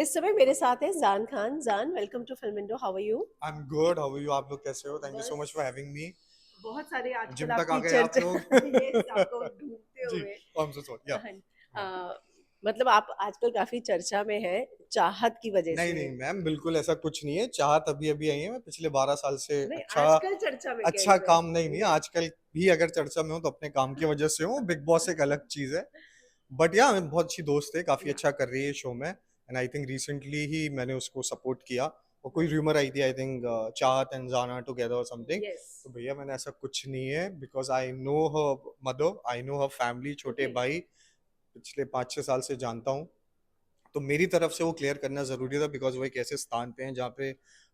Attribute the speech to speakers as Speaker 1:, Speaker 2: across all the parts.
Speaker 1: इस समय मेरे साथ है Jaan Khan. Jaan, welcome to film Indo. How are you?
Speaker 2: I am good. How are you? आप लोग कैसे हो? थैंक यू सो
Speaker 1: बस
Speaker 2: मच फॉर हैविंग मी।
Speaker 1: बहुत सारे आजकल
Speaker 2: जिम तक आ
Speaker 1: आपकी
Speaker 2: गए आप
Speaker 1: चर्चा
Speaker 2: लोग।
Speaker 1: यस, आपको ढूंढते
Speaker 2: जी।
Speaker 1: हुए।
Speaker 2: I am so sorry. या
Speaker 1: हाँ, मतलब आप आजकल काफी चर्चा में हैं चाहत की वजह
Speaker 2: नहीं
Speaker 1: से।
Speaker 2: नहीं मैम, बिल्कुल ऐसा कुछ नहीं है। चाहत अभी अभी आई है। मैं पिछले 12 साल से
Speaker 1: नहीं,
Speaker 2: अच्छा
Speaker 1: आजकल चर्चा में कह
Speaker 2: अच्छा
Speaker 1: रही हूँ
Speaker 2: काम नहीं
Speaker 1: मैं।
Speaker 2: नहीं
Speaker 1: यस।
Speaker 2: आजकल भी अगर चर्चा में हो तो अपने काम की वजह से हो। बिग बॉस एक अलग चीज है। बट या बहुत अच्छी दोस्त है, काफी
Speaker 1: या
Speaker 2: अच्छा कर रही है शो में। एंड आई थिंक रिसेंटली ही मैंने उसको सपोर्ट किया। और कोई र्यूमर आई थी, आई थिंक चाहत एंड जाना टुगेदर और समथिंग।
Speaker 1: यस।
Speaker 2: तो भैया मैंने ऐसा कुछ नहीं है, because I know her mother, I know her family, छोटे
Speaker 1: ओके।
Speaker 2: भाई पिछले 5-6 साल से जानता हूँ। तो मेरी तरफ से वो क्लियर करना जरूरी था, बिकॉज वो एक ऐसे स्थान पे हैं जहाँ पे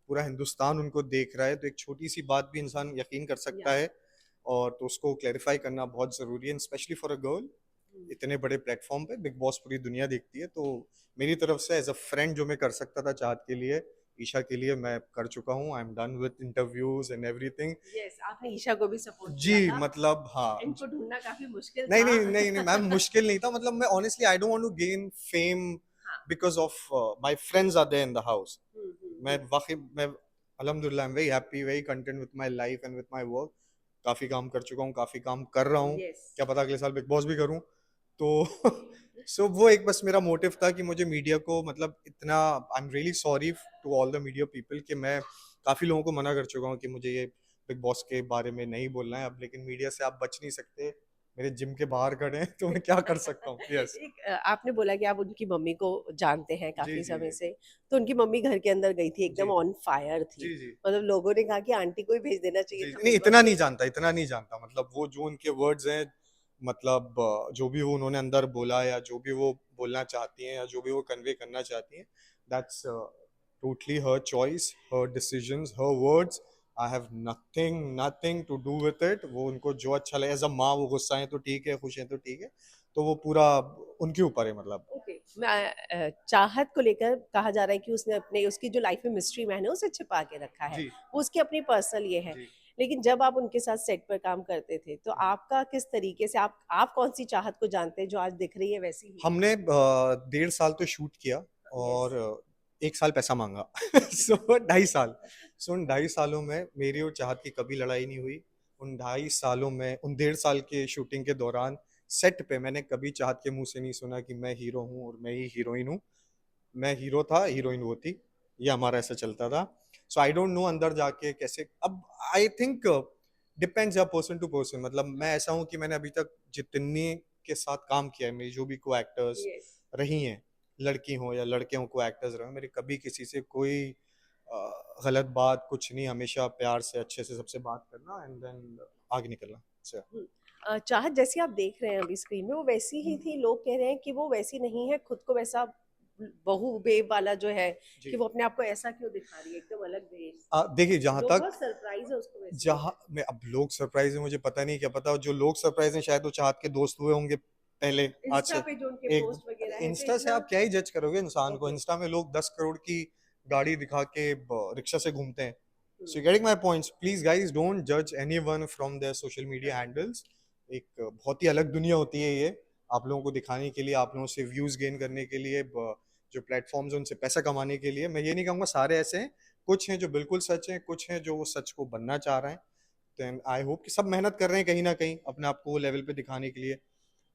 Speaker 2: पूरा हिंदुस्तान उनको देख रहा है। तो एक छोटी सी बात भी इंसान यकीन कर सकता
Speaker 1: या
Speaker 2: है। और तो उसको क्लैरिफाई करना बहुत जरूरी है, स्पेशली फॉर अ गर्ल। इतने बड़े प्लेटफॉर्म पे बिग बॉस पूरी दुनिया देखती है। तो मेरी तरफ से एज अ फ्रेंड जो मैं कर सकता था चाहत के लिए, ईशा के लिए, मैं कर चुका हूँ। I am done with interviews and everything.
Speaker 1: Yes, आपने ईशा को भी सपोर्ट
Speaker 2: जी
Speaker 1: किया था।
Speaker 2: मतलब हाँ।
Speaker 1: इनको ढूंढना काफी मुश्किल
Speaker 2: नहीं
Speaker 1: था।
Speaker 2: नहीं नहीं नहीं मैम, मुश्किल नहीं था। मतलब मैं honestly I don't want to gain fame
Speaker 1: हाँ।
Speaker 2: Because of my friends are there in the house. मैं
Speaker 1: हम्म।
Speaker 2: वाकई मैं अल्हम्दुलिल्लाह I am very happy, very content with my life and with my work. काफी काम कर चुका हूँ, काफी काम कर रहा हूँ।
Speaker 1: यस।
Speaker 2: क्या पता अगले साल बिग बॉस भी करूँ। तो सो वो एक बस मेरा मोटिव था कि मुझे मीडिया को मतलब इतना, I am really sorry to all the media people कि मैं काफी लोगों को मना कर चुका हूँ कि मुझे ये बिग बॉस के बारे में नहीं बोलना है अब। लेकिन मीडिया से आप बच नहीं सकते, मेरे जिम के बाहर खड़े हैं तो मैं क्या कर सकता हूँ। यस।
Speaker 1: आपने बोला कि आप उनकी मम्मी को जानते हैं
Speaker 2: जी
Speaker 1: काफी
Speaker 2: जी
Speaker 1: समय
Speaker 2: जी
Speaker 1: से। तो उनकी मम्मी घर के अंदर गई थी,
Speaker 2: जी
Speaker 1: एकदम ऑन फायर थी।
Speaker 2: जी जी
Speaker 1: मतलब लोगों ने कहा कि आंटी को ही भेज देना चाहिए
Speaker 2: जी।
Speaker 1: था
Speaker 2: नहीं,
Speaker 1: बिग
Speaker 2: इतना
Speaker 1: बॉस
Speaker 2: नहीं
Speaker 1: में।
Speaker 2: जानता, इतना नहीं जानता। मतलब वो जो उनके वर्ड्स हैं, मतलब जो भी वो उन्होंने अंदर बोला या जो भी वो बोलना चाहती हैं या जो भी वो कन्वे करना चाहती हैं, that's totally her choice, her decisions, her words. I have nothing nothing to do with it. वो उनको जो अच्छा लगे, एज अ माँ वो गुस्सा है तो ठीक है, खुश है तो ठीक है। तो वो पूरा उनके ऊपर है मतलब।
Speaker 1: ओके। मैं चाहत को लेकर कहा जा रहा है कि उसने अपने उसकी जो लाइफ में मिस्ट्री मैन है उसे छिपा के रखा है।
Speaker 2: जी
Speaker 1: वो उसकी अपनी पर्सनल ये है।
Speaker 2: जी।
Speaker 1: लेकिन जब आप उनके साथ सेट पर काम करते थे तो आपका किस तरीके से आप कौन सी चाहत को जानते हैं जो आज दिख रही है वैसी ही?
Speaker 2: हमने 1.5 साल तो शूट किया
Speaker 1: यस।
Speaker 2: और 1 साल पैसा मांगा। सो 2.5 साल। सो उन 2.5 सालों में मेरी और चाहत की कभी लड़ाई नहीं हुई। उन 2.5 सालों में, उन 1.5 साल के शूटिंग के दौरान सेट पे मैंने कभी चाहत के मुंह से नहीं सुना कि मैं हीरो हूँ और मैं ही हीरोइन हूँ। मैं हीरो था, हीरोइन वो थी। ये हमारा ऐसा चलता था। सो आई डोंट नो अंदर जाके कैसे अब। आई थिंक डिपेंड्स या पर्सन टू पर्सन। मतलब मैं ऐसा हूँ कि मैंने अभी तक जितनी के साथ काम किया है, मेरी जो भी को एक्टर्स
Speaker 1: यस।
Speaker 2: रही हैं, लड़की हो या लड़के हो को एक्टर्स रहे, मेरे कभी किसी से कोई गलत बात कुछ नहीं। हमेशा प्यार से अच्छे से सबसे बात करना एंड देन आगे निकलना। अच्छा।
Speaker 1: चाहत जैसी आप देख रहे हैं अभी स्क्रीन में वो वैसी ही थी। लोग कह रहे हैं कि वो वैसी नहीं है, खुद को वैसा बहू बेब वाला जो है
Speaker 2: जी।
Speaker 1: कि वो अपने आप को ऐसा क्यों दिखा रही है, एकदम अलग बेस।
Speaker 2: देखिए जहां
Speaker 1: लोग
Speaker 2: तक,
Speaker 1: बहुत सरप्राइज है उसको वैसे
Speaker 2: जहां
Speaker 1: देखकर।
Speaker 2: मैं, अब लोग सरप्राइज है मुझे पता नहीं, क्या पता जो लोग सरप्राइज हैं शायद वो चाहत के दोस्त हुए होंगे पहले आज
Speaker 1: इंस्टा
Speaker 2: से।
Speaker 1: पे जो उनके
Speaker 2: एक
Speaker 1: पोस्ट वगैरह है तो
Speaker 2: इंस्टा से
Speaker 1: इतना।
Speaker 2: आप क्या ही जज करोगे इंसान को?
Speaker 1: ओके।
Speaker 2: इंस्टा में लोग 10 करोड़ की गाड़ी दिखा के रिक्शा से घूमते हैं। So getting my points, please guys don't जज anyone from there social media handles. एक बहुत ही अलग दुनिया होती है ये, आप लोगों को दिखाने के लिए, आप लोगों से व्यूज गेन करने के लिए, जो प्लेटफॉर्म्स हैं उनसे पैसा कमाने के लिए। मैं ये नहीं कहूँगा सारे ऐसे हैं, कुछ हैं जो बिल्कुल सच हैं, कुछ हैं जो वो सच को बनना चाह रहे हैं। देन आई होप कि सब मेहनत कर रहे हैं कहीं ना कहीं अपने आप को वो लेवल पे दिखाने के लिए।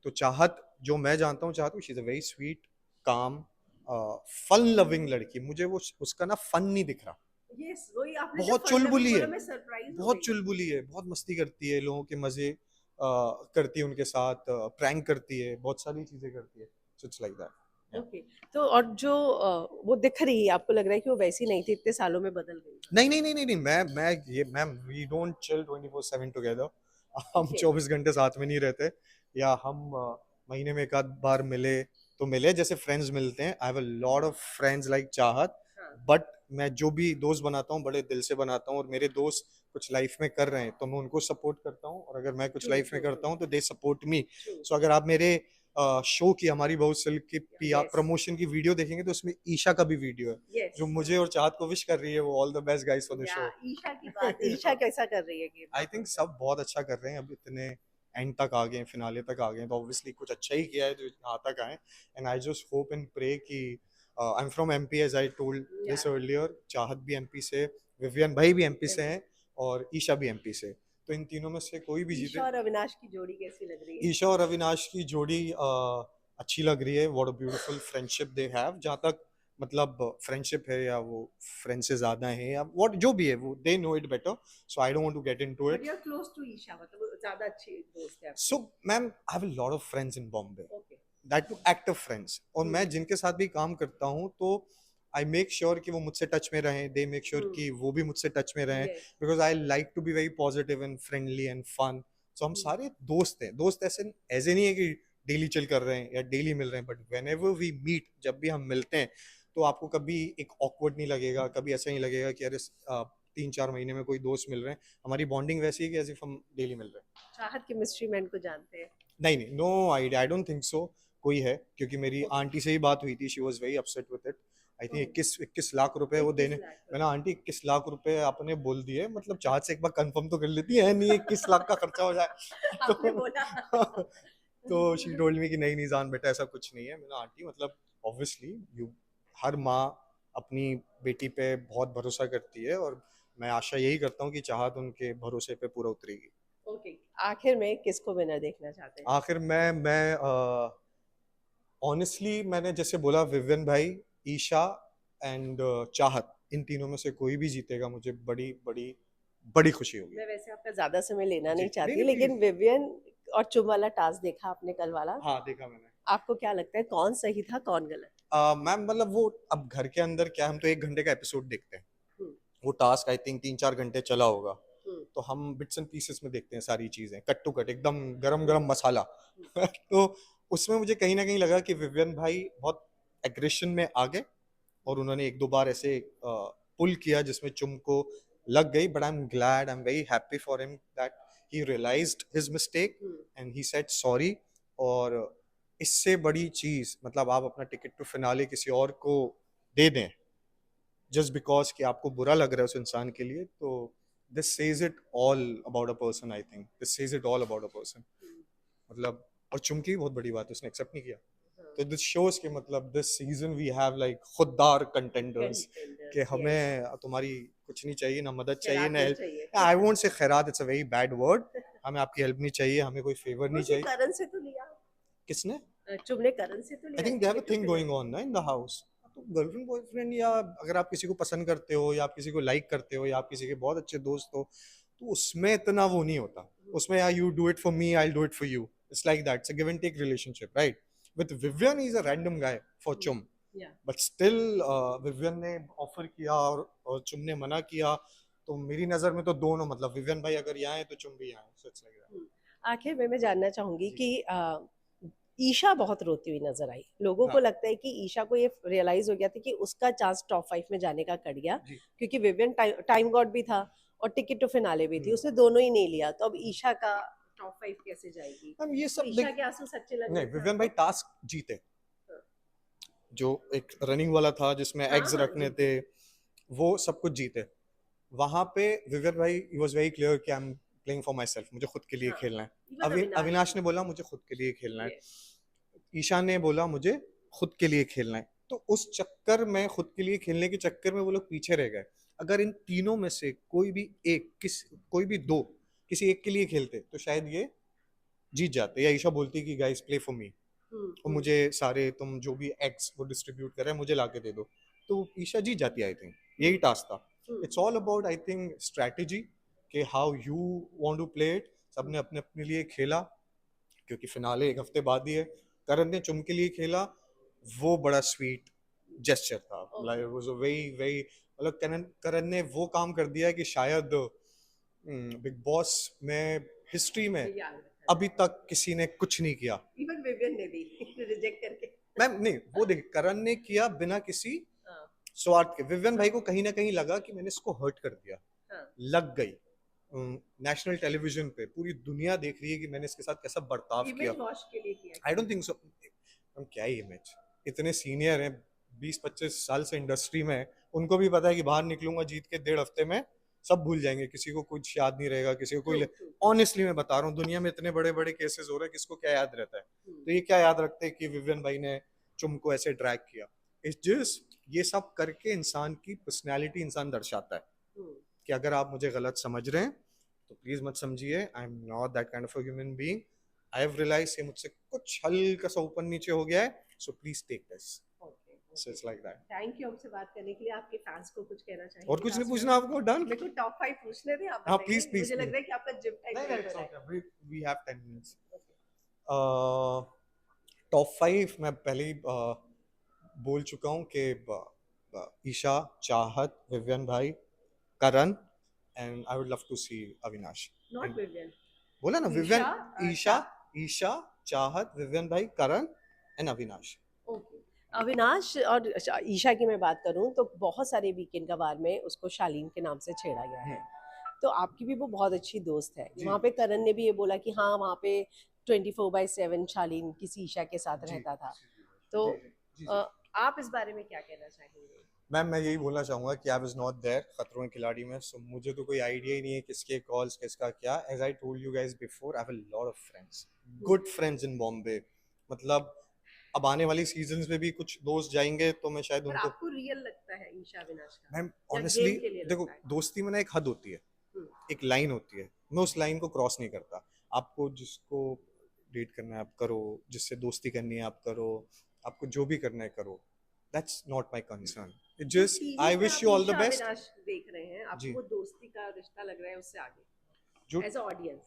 Speaker 2: तो चाहत, जो मैं जानता हूँ चाहत, she is a very sweet, काम, फन लविंग लड़की। मुझे वो उसका ना फन नहीं दिख रहा।
Speaker 1: यस, वही आपने जब
Speaker 2: बहुत
Speaker 1: फन लविंग
Speaker 2: चुलबुली है,
Speaker 1: बोला मैं सरप्राइज हो
Speaker 2: बहुत
Speaker 1: गई।
Speaker 2: चुलबुली है, बहुत मस्ती करती है, लोगों के मजे करती है उनके साथ, प्रैंक करती है, बहुत सारी चीजें करती है। सो इट्स लाइक दैट।
Speaker 1: ओके। तो और जो वो दिख रही है, आपको लग रहा है कि वो वैसी नहीं थी, इतने सालों में बदल गई?
Speaker 2: नहीं नहीं नहीं नहीं नहीं, मैं ये ma'am, we don't chill 24/7 together. हम
Speaker 1: ओके।
Speaker 2: 24 घंटे साथ में नहीं रहते। या हम महीने में एक आध बार मिले तो मिले, जैसे फ्रेंड्स मिलते हैं। आई have a lot of friends like चाहत।
Speaker 1: हाँ।
Speaker 2: बट मैं जो भी दोस्त बनाता हूँ बड़े दिल से बनाता हूँ, और मेरे दोस्त कुछ लाइफ में कर रहे हैं तो मैं उनको सपोर्ट करता हूँ, और अगर मैं कुछ
Speaker 1: ट्रू
Speaker 2: लाइफ में
Speaker 1: ट्रू ट्रू
Speaker 2: करता हूँ तो दे सपोर्ट मी।
Speaker 1: ट्रू।
Speaker 2: सो अगर आप मेरे शो की, हमारी बहुत सिल्क की
Speaker 1: यस।
Speaker 2: प्रमोशन की वीडियो देखेंगे तो उसमें ईशा का भी वीडियो है,
Speaker 1: यस।
Speaker 2: जो मुझे और चाहत को विश कर रही है। वो all the best guys for the
Speaker 1: या
Speaker 2: शो।
Speaker 1: ईशा की बात, ईशा कैसा कर रही है गेम
Speaker 2: आई थिंक
Speaker 1: परफॉर्म?
Speaker 2: सब बहुत अच्छा कर रहे हैं। अब इतने एंड तक आ गए, फिनाले तक आ गए, तो ऑब्वियसली कुछ अच्छा ही किया है जो यहाँ तक आए। And I just hope and pray कि I am from MP as I told this
Speaker 1: Yeah.
Speaker 2: Earlier. Chahat भी एमपी से, विवियन भाई भी एमपी से हैं और ईशा भी एमपी से। तो इन तीनों में से कोई भी जीते।
Speaker 1: ईशा और अविनाश की जोड़ी कैसी लग रही है?
Speaker 2: ईशा और अविनाश की जोड़ी अच्छी लग रही है। What a beautiful friendship they have. जहाँ तक मतलब फ्रेंडशिप है या वो फ्रेंड से ज्यादा है या व्हाट जो भी है, वो they know it better, so I don't want to get into
Speaker 1: But
Speaker 2: it.
Speaker 1: you're close to Isha, मतलब वो ज्यादा अच्छी दोस्त है
Speaker 2: सो
Speaker 1: आपकी।
Speaker 2: Ma'am, I have a lot of friends in Bombay,
Speaker 1: Okay.
Speaker 2: That two active friends, और मैं जिनके साथ भी काम करता हूँ तो आई मेक श्योर कि वो मुझसे टच में रहें, दे मेक श्योर कि वो भी मुझसे टच में रहें,
Speaker 1: Yes.
Speaker 2: Because I like to be very positive and friendly and fun. So हम सारे दोस्त हैं। दोस्त ऐसे नहीं है कि डेली चिल कर रहे हैं या डेली मिल रहे हैं, but whenever we meet, जब भी हम मिलते हैं तो आपको कभी एक ऑकवर्ड नहीं लगेगा, कभी ऐसा नहीं लगेगा कि अरे 3-4 महीने में कोई दोस्त मिल रहे हैं। हमारी बॉन्डिंग वैसी है कि एज इफ हम डेली मिल रहे हैं।
Speaker 1: चाहत के मिस्ट्री मैन को जानते हैं?
Speaker 2: नहीं नहीं, no idea, I don't think so कोई है, क्योंकि मेरी
Speaker 1: Okay.
Speaker 2: आंटी से ही बात हुई थी, she was very upset with it. I think
Speaker 1: Oh.
Speaker 2: 21 lakh रुपए वो
Speaker 1: 21
Speaker 2: देने।
Speaker 1: लाख
Speaker 2: मैंने आंटी 21 लाख रुपए आपने बोल दिए, मतलब चाहत से एक बार कंफर्म तो कर लेती है, नहीं 21 लाख का खर्चा हो जाए
Speaker 1: आपने
Speaker 2: तो
Speaker 1: बोला।
Speaker 2: तो शी टोल्ड मी कि नहीं नहीं जान बेटा, ऐसा कुछ नहीं है। मैंने आंटी मतलब ऑब्वियसली यू, हर माँ अपनी बेटी पे बहुत भरोसा करती है, और मैं आशा यही करता हूँ कि चाहत उनके भरोसे पे पूरा उतरेगी।
Speaker 1: ओके, आखिर में किसको विनर देखना चाहते हैं?
Speaker 2: आखिर मैं ऑनेस्टली मैंने जैसे बोला, विवियन भाई, ईशा एंड चाहत, इन तीनों में से कोई भी जीतेगा मुझे बड़ी बड़ी बड़ी खुशी होगी।
Speaker 1: मैं वैसे आपका ज्यादा समय लेना
Speaker 2: जी
Speaker 1: नहीं
Speaker 2: नहीं
Speaker 1: चाहती,
Speaker 2: नहीं
Speaker 1: लेकिन
Speaker 2: प्लीज।
Speaker 1: विवियन और चुम वाला टास्क देखा आपने कल वाला?
Speaker 2: हाँ देखा मैंने।
Speaker 1: आपको क्या लगता है कौन सही था कौन गलत?
Speaker 2: मैम मतलब वो अब घर के अंदर क्या, हम तो 1 घंटे का एपिसोड देखते हैं,
Speaker 1: हम्म,
Speaker 2: वो टास्क आई थिंक 3-4 घंटे चला होगा,
Speaker 1: हम्म,
Speaker 2: तो हम बिट्स एंड पीसेस में देखते हैं सारी चीजें, कट टू कट एकदम गरम गरम मसाला
Speaker 1: हम्म,
Speaker 2: तो उसमें मुझे कहीं ना कहीं लगा कि विवियन भाई बहुत एग्रेशन में आ गए, और उन्होंने 1-2 बार ऐसे पुल किया जिसमें चुम को लग गई, but I am glad, I am very happy for him that he realised his mistake
Speaker 1: hmm.
Speaker 2: And he said sorry. और इससे बड़ी चीज मतलब आप अपना टिकट टू फिनाले किसी और को दे दें जस्ट बिकॉज कि आपको बुरा लग रहा है उस इंसान के लिए, तो this says it all about a person. I think this says it all about a person. मतलब और चुमकी बहुत बड़ी बात है, उसने एक्सेप्ट नहीं किया, तो दिस शोज के मतलब this season we have like खुददार कंटेंडर्स कि
Speaker 1: Contenders, yes.
Speaker 2: हमें तुम्हारी कुछ नहीं चाहिए, ना मदद चाहिए,
Speaker 1: खैरात
Speaker 2: ना
Speaker 1: नहीं
Speaker 2: हेल्प।
Speaker 1: चाहिए।
Speaker 2: आई वोंट से खैरात, it's a very bad word. हमें आपकी हेल्प नहीं चाहिए, हमें कोई फेवर नहीं
Speaker 1: उसने
Speaker 2: चाहिए।
Speaker 1: करण से तो लिया,
Speaker 2: किसने?
Speaker 1: चुम ने करण से तो
Speaker 2: आई
Speaker 1: लिया
Speaker 2: think they have a
Speaker 1: ticket to
Speaker 2: thing going
Speaker 1: finale.
Speaker 2: On ना इन द हाउस। तो गर्लफ्रेंड बॉयफ्रेंड, या अगर आप किसी को पसंद करते हो या आप किसी को लाइक करते हो या आप किसी के बहुत अच्छे दोस्त हो, तो उसमें इतना वो नहीं होता। उसमें यार you do it for me, I do it for you, it's like that, it's a give and take relationship, right? With Vivian he is a random guy for Chum,
Speaker 1: या
Speaker 2: बट स्टिल विवियन ने ऑफर किया और चुम ने मना किया, तो मेरी नजर में तो दोनों, मतलब विवियन भाई अगर यहाँ है तो चुम भी यहाँ है, सो इट्स लाइक दैट।
Speaker 1: आखिर में मैं जानना चाहूंगी
Speaker 2: जी।
Speaker 1: कि ईशा बहुत रोती हुई नजर आई। लोगों को
Speaker 2: हाँ
Speaker 1: लगता है कि ईशा को ये रियलाइज हो गया था कि उसका चांस टॉप 5 में जाने का कट गया,
Speaker 2: जी।
Speaker 1: क्योंकि विवियन टाइम गॉड भी था और टिकट टू फिनाले भी थी,
Speaker 2: हम्म।
Speaker 1: उसने दोनों ही नहीं लिया, तो अब ईशा का टॉप 5 कैसे जाएगी?
Speaker 2: हम ये
Speaker 1: तो
Speaker 2: सब
Speaker 1: ईशा
Speaker 2: देख,
Speaker 1: के आंसू सच्चे लग
Speaker 2: नहीं
Speaker 1: रहे थे
Speaker 2: विवियन भाई
Speaker 1: आपको?
Speaker 2: टास्क जीते, जो एक रनिंग वाला था जिसमें
Speaker 1: हाँ
Speaker 2: एग्स
Speaker 1: हाँ
Speaker 2: रखने
Speaker 1: जी।
Speaker 2: थे, वो सब कुछ जीते। वहां पे विवियन भाई ही वाज वेरी क्लियर कि I am playing for my self, मुझे खुद के लिए
Speaker 1: हाँ,
Speaker 2: खेलना है।
Speaker 1: इवन अविनाश
Speaker 2: अविनाश
Speaker 1: भी।
Speaker 2: ने बोला मुझे खुद के लिए खेलना है,
Speaker 1: Yes.
Speaker 2: ईशा ने बोला मुझे खुद के लिए खेलना है, तो उस चक्कर में, खुद के लिए खेलने के चक्कर में वो लोग पीछे रह गए। अगर इन तीनों में से कोई भी एक, कोई भी दो किसी एक के लिए खेलते तो शायद ये जीत जाते, या ईशा बोलती कि गाइस प्ले फॉर मी, और
Speaker 1: हम्म।
Speaker 2: मुझे सारे तुम जो भी एग्स वो डिस्ट्रीब्यूट कर रहे हैं मुझे लाके दे दो, तो ईशा जीत जाती। आई थिंक यही टास्क था। It's all about I think strategy, कि how you want to play it. सबने अपने अपने लिए खेला, क्योंकि फिनाले 1 हफ्ते बाद ही है। करण ने चुम के लिए खेला, वो बड़ा स्वीट जेस्चर था, like was a very very, मतलब करण ने वो काम कर दिया कि शायद बिग बॉस में हिस्ट्री में
Speaker 1: याद रखा
Speaker 2: अभी तक किसी ने कुछ नहीं किया।
Speaker 1: जाए। इवन विवियन ने भी रिजेक्ट करके।
Speaker 2: मैम नहीं, वो देखिए करण ने किया बिना किसी
Speaker 1: हाँ,
Speaker 2: स्वार्थ के। विवियन भाई को कहीं ना कहीं लगा कि मैंने इसको हर्ट कर दिया,
Speaker 1: हाँ।
Speaker 2: लग गई। नेशनल टेलीविजन पे पूरी दुनिया देख रही है कि मैंने इसके साथ कैसा बर्ताव किया।
Speaker 1: इमेज वॉश के लिए किया।
Speaker 2: आई डोंट थिंक सो। हम क्या ही इमेज, इतने सीनियर हैं, 20-25 साल से इंडस्ट्री में हैं, उनको भी पता है कि बाहर निकलूंगा जीत के 1.5 हफ्ते में सब भूल जाएंगे, किसी को कुछ याद नहीं रहेगा, किसी को कोई।
Speaker 1: ट्रू।
Speaker 2: ऑनेस्टली मैं बता रहा हूँ, दुनिया में इतने बड़े बड़े केसेस हो रहे हैं, किसको क्या याद रहता है? तो ये क्या याद रखते हैं कि विवियन भाई ने चुम को ऐसे ड्रैग किया। इट्स जस्ट ये सब करके इंसान की पर्सनैलिटी इंसान दर्शाता है कि अगर आप मुझे गलत समझ रहे हैं तो प्लीज मत समझिए, I am not that kind of a human being. I have realise ये मुझसे कुछ हल्का सा ऊपर नीचे हो गया है, so please take this. So it's like that.
Speaker 1: Thank you हमसे बात करने के लिए। आपके फैंस को कुछ कहना
Speaker 2: और
Speaker 1: चाहेंगे
Speaker 2: कुछ नहीं
Speaker 1: लास्ट में?
Speaker 2: पूछना आपको? डन।
Speaker 1: मेरे को टॉप 5 पूछने थे, आप
Speaker 2: हाँ
Speaker 1: बताइए।
Speaker 2: प्लीज प्लीज
Speaker 1: मुझे लग
Speaker 2: प्लीज।
Speaker 1: रहा है कि आपका जिम टाइम
Speaker 2: नहीं
Speaker 1: नहीं
Speaker 2: नहीं,
Speaker 1: हो
Speaker 2: इट्स
Speaker 1: रहा है।
Speaker 2: Okay, we have 10 minutes. Top 5 मैं पहले ही बोल चुका हूँ कि ईशा, चाहत, विवियन भाई, Karan, and I would love to see Avinash.
Speaker 1: Not Vivian.
Speaker 2: बोला ना विवियन,
Speaker 1: ईशा,
Speaker 2: ईशा, ईशा, चाहत, विवियन भाई, करण एंड अविनाश।
Speaker 1: ओके। अविनाश और ईशा की मैं बात करूं तो बहुत सारे वीकेंड का बार में उसको शालीन के नाम से छेड़ा गया है। तो आपकी भी वो बहुत अच्छी दोस्त है।
Speaker 2: जी।
Speaker 1: वहाँ पे करण ने भी ये बोला कि हाँ वहाँ पे 24/7 शालीन किसी ईशा के साथ
Speaker 2: जी
Speaker 1: रहता था। तो आप इस बारे में क्या कहना चाहेंगे?
Speaker 2: मैम मैं यही बोलना चाहूंगा कि आई वाज नॉट देयर खतरों के खिलाड़ी में, सो मुझे तो कोई आइडिया ही नहीं है किसके कॉल्स किसका क्या। As I told you guys before, I have a lot of friends, good friends in Bombay. मतलब अब आने वाली सीजन्स में भी कुछ दोस्त जाएंगे तो मैं शायद
Speaker 1: पर
Speaker 2: उनको।
Speaker 1: आपको रियल लगता है ईशा अविनाश का
Speaker 2: मैम
Speaker 1: या
Speaker 2: ऑनेस्टली
Speaker 1: गेम के लिए
Speaker 2: देखो,
Speaker 1: लगता है?
Speaker 2: दोस्ती में ना एक हद होती है,
Speaker 1: हम्म,
Speaker 2: एक लाइन होती है, मैं उस लाइन को क्रॉस नहीं करता। आपको जिसको डेट करना है आप करो, जिससे दोस्ती करनी है आप करो, आपको जो भी करना है करो, that's not my concern. It
Speaker 1: जो
Speaker 2: जस्ट
Speaker 1: टीवी
Speaker 2: आई
Speaker 1: पे
Speaker 2: विश
Speaker 1: आप
Speaker 2: you all the
Speaker 1: Isha
Speaker 2: best.
Speaker 1: Avinash देख रहे हैं, आपको
Speaker 2: जी।
Speaker 1: वो दोस्ती का रिश्ता लग रहा है उससे आगे
Speaker 2: जो
Speaker 1: एज अ ऑडियंस?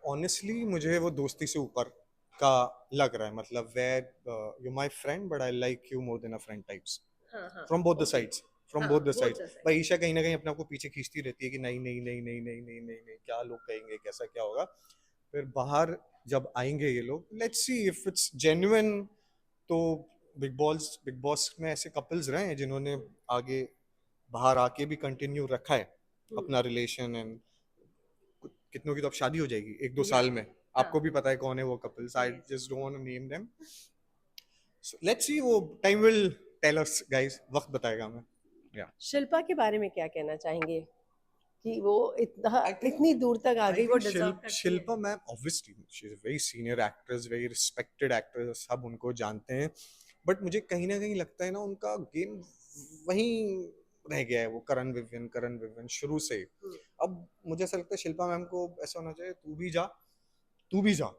Speaker 2: ऑनेस्टली मुझे वो दोस्ती से ऊपर का लग रहा है, मतलब where you my friend but I like you more than a friend types,
Speaker 1: हाँ हाँ,
Speaker 2: from both the
Speaker 1: okay.
Speaker 2: Sides, from
Speaker 1: हाँ,
Speaker 2: both the
Speaker 1: both
Speaker 2: sides.
Speaker 1: The side.
Speaker 2: भाई ईशा कहीं ना कहीं अपने आप को पीछे खींचती रहती है कि नहीं नहीं नहीं नहीं नहीं नहीं नहीं नहीं, क्या लोग कहेंगे, कैसा क्या होगा। फिर बाहर जब आएंगे ये लोग, let's see if it's genuine. तो बिग बॉस में ऐसे कपल्स रहे हैं जिन्होंने आगे बाहर आके भी कंटिन्यू रखा है अपना रिलेशन, एंड कितनों की तो अब शादी हो जाएगी 1-2 साल में। आपको भी पता है कौन है वो couples, I just don't want to name them. So let's see, वो time will tell us guys, वक्त बताएगा हमें। या
Speaker 1: शिल्पा के बारे में क्या कहना चाहेंगे कि वो इतना
Speaker 2: आई थिंक
Speaker 1: इतनी दूर तक आ
Speaker 2: आई
Speaker 1: गई, वो
Speaker 2: थिंक
Speaker 1: डिजर्व करती है?
Speaker 2: Shilpa ma'am obviously she is a very senior actress, very respected actress, सब उनको जानते हैं। बट मुझे कहीं ना कहीं लगता है ना उनका गेम वहीं रह गया है, वो करण विवियन शुरू से ही। अब मुझे ऐसा लगता है शिल्पा मैम को ऐसा होना चाहिए, तू भी जा, तू भी जा,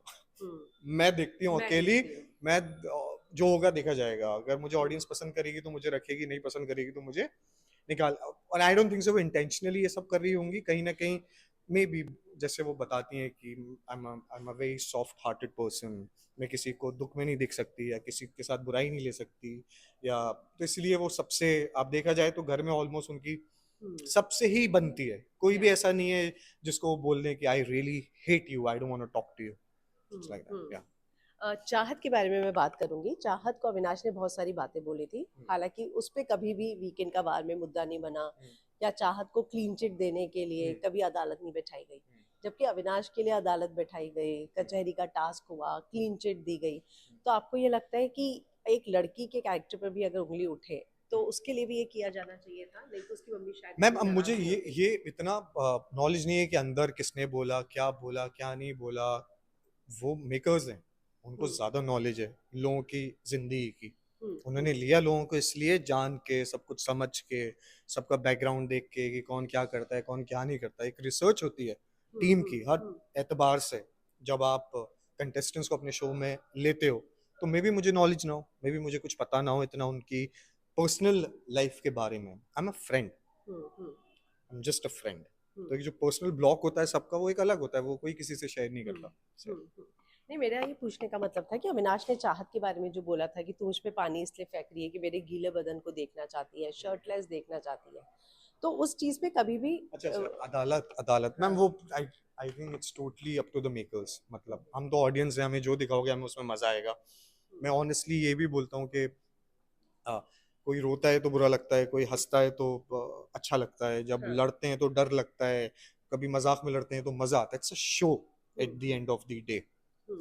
Speaker 2: मैं देखती हूँ
Speaker 1: मैं
Speaker 2: अकेली,
Speaker 1: देखती हूँ।
Speaker 2: मैं जो होगा देखा जाएगा। अगर मुझे ऑडियंस पसंद करेगी तो मुझे रखेगी, नहीं पसंद करेगी तो मुझे निकाल। और आई डोंट थिंक सो वो इंटेंशनली ये सब कर रही होंगी, कहीं ना कहीं मे बी, जैसे वो बताती हैं कि I am a very soft hearted person, मैं किसी को दुख में नहीं देख सकती या किसी के साथ बुराई नहीं ले सकती, या तो इसलिए वो सबसे, आप देखा जाए तो घर में ऑलमोस्ट उनकी सबसे ही बनती है। कोई भी ऐसा नहीं है जिसको वो बोल दें कि I really hate you, I don't want to talk to you, it's like that. या
Speaker 1: चाहत के बारे में मैं बात करूंगी। चाहत को अविनाश ने बहुत सारी बातें बोली थी, हालांकि उस पे कभी भी वीकेंड का वार में मुद्दा नहीं बना, या चाहत को क्लीन चिट देने के लिए कभी अदालत नहीं बैठाई गई। जबकि अविनाश के लिए अदालत बैठाई गई, कचहरी का टास्क हुआ, क्लीन चिट दी गई। तो आपको ये लगता है कि एक लड़की के कैरेक्टर पर भी अगर उंगली उठे तो उसके लिए भी ये किया जाना चाहिए था? नहीं तो उसकी मम्मी शायद
Speaker 2: मैम
Speaker 1: इतनी
Speaker 2: अब मुझे
Speaker 1: नाराज नहीं होती।
Speaker 2: ये इतना नॉलेज नहीं है कि अंदर किसने बोला क्या नहीं बोला, वो मेकर्स हैं, उनको ज्यादा नॉलेज है लोगों की जिंदगी की। उन्होंने लिया लोगों को इसलिए जान के, सब कुछ समझ के, सबका बैकग्राउंड देख के कि कौन क्या करता है कौन क्या नहीं करता, एक रिसर्च होती है टीम की हर एतबार से। जब आप कंटेस्टेंट्स को अपने शो में लेते हो तो मे बी मुझे नॉलेज ना हो, मे बी मुझे कुछ पता ना हो इतना उनकी पर्सनल लाइफ के बारे में। I am a friend, I am just a friend. तो एक जो पर्सनल ब्लॉक होता है सबका, वो एक अलग होता है, वो कोई किसी से शेयर नहीं करता।
Speaker 1: नहीं, मेरा ये पूछने का मतलब था कि अविनाश ने चाहत के बारे में जो बोला था कि तू उस पे पानी इसलिए फेंक रही है कि मेरे गीले बदन को देखना चाहती है, शर्टलेस देखना चाहती है। तो उस चीज पे कभी भी
Speaker 2: अच्छा अच्छा, अदालत अदालत मैम, वो I I think it's totally up to the makers. मतलब हम तो ऑडियंस हैं, हमें जो दिखाओगे हमें उसमें मजा आएगा। मैं ऑनेस्टली ये भी बोलता हूँ कि कोई रोता है तो बुरा लगता है, कोई हंसता है तो अच्छा लगता है, जब लड़ते हैं तो डर लगता है, कभी मजाक में लड़ते हैं तो मजा आता है। It's a show at the end of the day,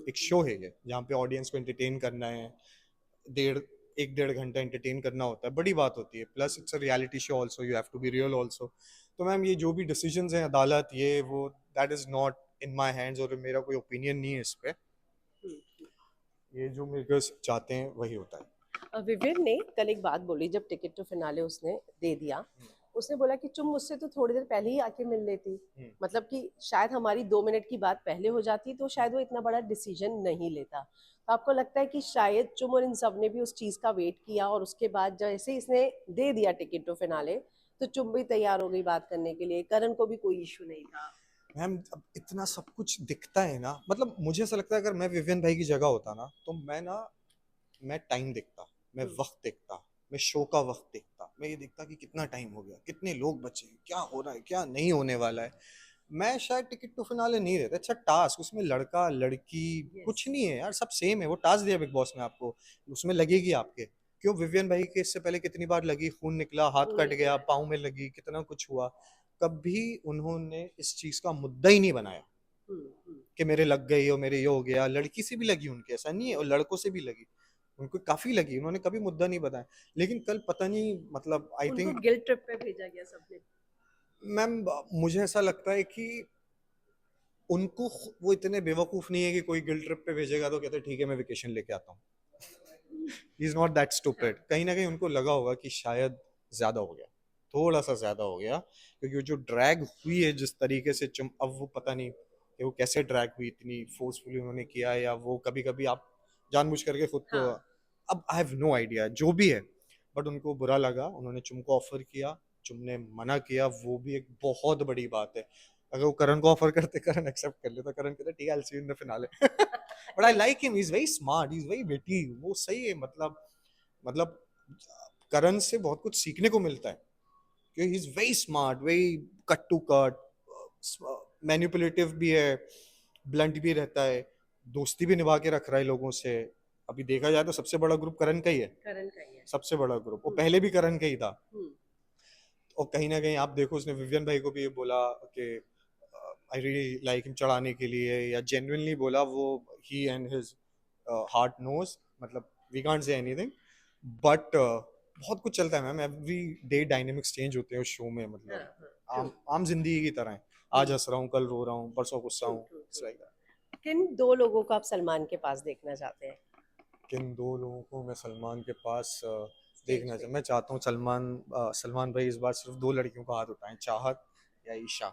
Speaker 2: एक शो है ये जहाँ पे ऑडियंस को एंटरटेन करना है, डेढ़ 1-1.5 घंटा एंटरटेन करना होता है, बड़ी बात होती है। Plus it's a reality show also, you have to be real also. तो मैम ये जो भी डिसीजंस हैं अदालत ये वो, that is not in my hands, और मेरा कोई ओपिनियन नहीं है इस पे। ये जो मेकर्स चाहते हैं वही होता है।
Speaker 1: विवियन ने कल एक बात बोली जब टिकट टू फिनाले उसने दे दिया। उसने बोला कि तुम मुझसे तो थोड़ी देर पहले ही आके मिल लेती, मतलब कि शायद हमारी 2 मिनट की बात पहले हो जाती तो शायद वो इतना बड़ा डिसीजन नहीं लेता। तो आपको लगता है कि शायद चुम और इन सब ने भी उस चीज का वेट किया और उसके बाद जैसे इसने दे दिया टिकट टू फिनाले तो चुम भी तैयार हो गई बात करने के लिए, करण को भी कोई इशू नहीं था।
Speaker 2: मैम अब इतना सब कुछ दिखता है ना, मतलब मुझे ऐसा लगता है अगर मैं विवियन भाई की जगह होता ना तो मैं टाइम देखता, मैं वक्त देखता, मैं शो का वक्त देखता, मैं ये देखता कि कितना टाइम हो गया, कितने लोग बचे हैं, क्या हो रहा है, क्या नहीं होने वाला है। मैं शायद टिकट टू फिनाले नहीं देता। अच्छा टास्क, उसमें लड़का लड़की कुछ नहीं है यार, सब सेम है। वो टास्क दिया बिग बॉस ने आपको, उसमें लगेगी आपके। क्यों विवियन भाई के इससे पहले कितनी बार लगी, खून निकला, हाथ कट गया, पाँव में लगी, कितना कुछ हुआ। कभी उन्होंने इस चीज का मुद्दा ही नहीं बनाया कि मेरे लग गई और मेरे ये हो गया। लड़की से भी लगी उनके, ऐसा नहीं है, और लड़कों से भी लगी, उनको काफी लगी, उन्होंने कभी मुद्दा नहीं बताया। लेकिन कल पता नहीं, मतलब आई
Speaker 1: उनको
Speaker 2: थिंक
Speaker 1: गिल्ट ट्रिप पे भेजा गया सबने।
Speaker 2: मैम मुझे ऐसा लगता है कि उनको वो इतने बेवकूफ नहीं है कि कोई गिल्ड ट्रिप पे भेजेगा तो कहते ठीक है मैं वेकेशन लेके आता हूँ। He is not that stupid. कहीं ना कहीं उनको लगा होगा कि शायद ज्यादा हो गया, थोड़ा सा ज्यादा हो गया, क्योंकि वो जो ड्रैग हुई है जिस तरीके से अब वो पता नहीं कि वो कैसे ड्रैग हुई, इतनी फोर्सफुली उन्होंने किया, या वो कभी कभी आप जानबूझ करके खुद को,
Speaker 1: हाँ।
Speaker 2: अब आई हैव नो आइडिया जो भी है। बट उनको बुरा लगा, उन्होंने चुम को ऑफर किया, चुम ने मना किया, वो भी एक बहुत बड़ी बात है। अगर वो करण को ऑफर करते, करण एक्सेप्ट कर लेता, करण कहता ठीक है I will see you in the finale. But I like him, he is very smart, he is very witty, वो सही है। मतलब करण से बहुत कुछ सीखने को मिलता है, क्योंकि he is very smart, very cut to cut, manipulative भी है, ब्लंट भी रहता है, दोस्ती भी निभा के रख रहा है लोगों से। अभी देखा जाए तो सबसे बड़ा ग्रुप करण का ही है,
Speaker 1: करण का ही है।
Speaker 2: सबसे बड़ा ग्रुप, वो पहले भी करण का ही था।
Speaker 1: हम्म।
Speaker 2: और कहीं ना कहीं आप देखो, उसने विवियन भाई को भी ये बोला कि आई रियली लाइक हिम, चढ़ाने के लिए, या जेन्युइनली बोला वो, he and his heart knows, मतलब we can't say anything. But बहुत कुछ चलता है ma'am, every day dynamics change होते हैं उस शो में,
Speaker 1: हाँ,
Speaker 2: मतलब
Speaker 1: हाँ,
Speaker 2: आम आम जिंदगी की तरह है। आज हंस रहा हूँ, कल रो रहा हूँ, परसों गुस्सा
Speaker 1: ट्रू
Speaker 2: हूँ,
Speaker 1: true
Speaker 2: it's
Speaker 1: true.
Speaker 2: Like that.
Speaker 1: किन 2 लोगों को आप सलमान के पास देखना चाहते हैं
Speaker 2: किन दो लोगों को मैं सलमान के पास
Speaker 1: स्टेज
Speaker 2: देखना
Speaker 1: पे?
Speaker 2: मैं चाहता हूँ, सलमान भाई इस बार सिर्फ 2 लड़कियों का हाथ उठाएं, चाहत या ईशा।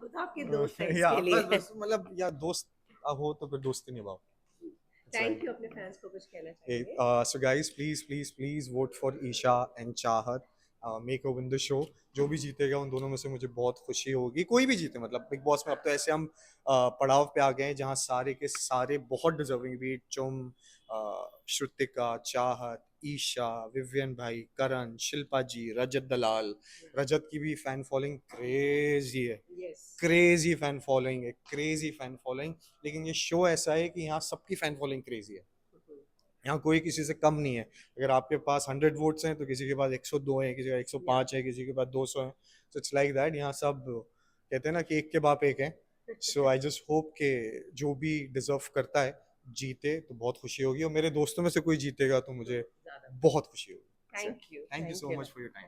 Speaker 1: वो तो आपके दोस्त है
Speaker 2: या
Speaker 1: इसके लिए।
Speaker 2: बस मतलब, या दोस्त हो तो फिर दोस्ती निभाओ। इट्स
Speaker 1: थैंक
Speaker 2: लाइक,
Speaker 1: यू, अपने फैंस को कुछ कहना
Speaker 2: Hey,
Speaker 1: चाहेंगे?
Speaker 2: so guys, please vote for Isha and Chahat. Make a win the show. जो भी जीतेगा उन दोनों में से मुझे बहुत खुशी होगी, कोई भी जीते, मतलब बिग बॉस में अब तो ऐसे हम पड़ाव पे आ गए हैं जहाँ सारे के सारे बहुत डिजर्विंग, भी चुम, श्रुतिका, चाहत, ईशा, विवियन भाई, करण, शिल्पा जी, रजत दलाल। रजत की भी फैन फॉलोइंग क्रेजी है,
Speaker 1: यस।
Speaker 2: क्रेजी फैन फॉलोइंग है, क्रेजी फैन फॉलोइंग। लेकिन ये शो ऐसा है कि यहाँ सबकी फैन फॉलोइंग क्रेजी है, यहाँ कोई किसी से कम नहीं है। अगर आपके पास 100 वोट्स हैं तो किसी के पास 102 है, किसी का 105 है, किसी के पास 200 है। तो इट्स लाइक दैट, यहाँ सब कहते हैं ना कि एक के बाप एक है। सो आई जस्ट होप के जो भी डिजर्व करता है जीते तो बहुत खुशी होगी, और मेरे दोस्तों में से कोई जीतेगा तो मुझे
Speaker 1: ज्यादा
Speaker 2: बहुत खुशी होगी।
Speaker 1: Thank you,
Speaker 2: thank you
Speaker 1: thank
Speaker 2: so
Speaker 1: you.
Speaker 2: Much for your time.